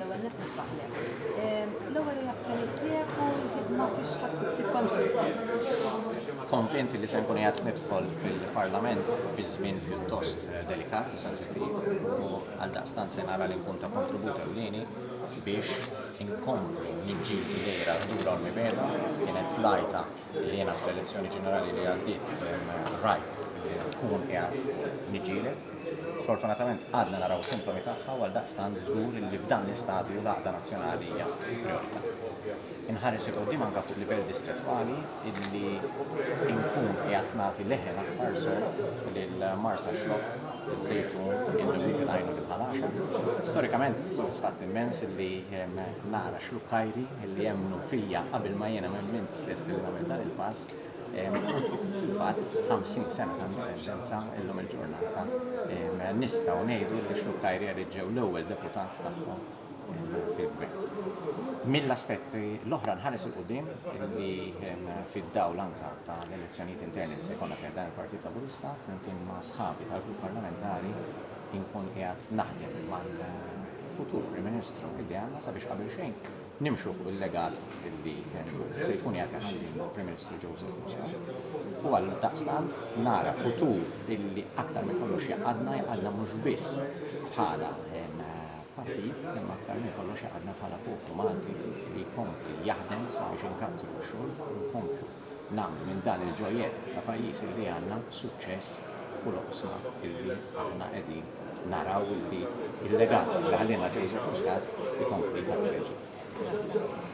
l-ewwel nett nifraħlek. L-ewwel reazzjoni tiegħek u l-ħidma fiex ħadd tikkonsisti? Konvinti li se nkun qiegħed nidħol fil-Parlament fi żmien pjuttost delikat u sensittiv u għaldaqstant se nara li nkun ta' kontribut ewlieni biex inkomplu niġġieldu lejra dura l-mibeda kienet flajta li jiena fl-elezzjoni ġenerali li għaddiet rajt li nkun qiegħed niġġieled. Sfortunatament għadna naraw sintomi tagħha u għaldaqstant żgur li f'dan l-istadju l-għaqda nazzjonali hija priorità. Inħares il-qoddim anke fuq livell distrettwali illi inkun qiegħed nagħti leħen aktar sort lil-Marsa Xlok, iż-żejtun, il-ġewwiet il-għajn u l-ħalaxa. Storikament sodisfatt immens illi nara xlukkajri illi jemmnu fija qabel ma jiena m'emmint stess li nagħmel dan il-pass. Fil-fatt 50 sena ta' indipendenza illum il-ġurnata nistgħu ngħidu li xlukkajri ġew l-ewwel deputat tagħhom fil-gvern. Mill-aspetti l-oħra nħares il-qudiem li fid-dawl anke ta' l-elezzjonijiet interni li se jkollna fejn dan il-Partit Laburista flimkien ma' sħabi tal-grupp parlamentari inkun qiegħed naħdem mal-futur Prim Ministru illi għandna sabiex qabel xejn nimxu fuq il-legat illi se jkun qiegħed jaħdem il-Prim Ministru Joseph Muscat. U għaldaqstant nara futur illi aktar ma jkollux jaqgħadna mhux biss bħala partit imma aktar minn kollox jaqgħadna bħala poplu Malti li jkompli jaħdem sabiex inkattru x-xogħol u nkomplu nagħmlu minn dan il-ġojjed ta' pajjiż li għandna suċċess f'kull oqsma illi aħna qegħdin naraw illi il-legat li ħallina Joseph Muscat ikompli jagħmel.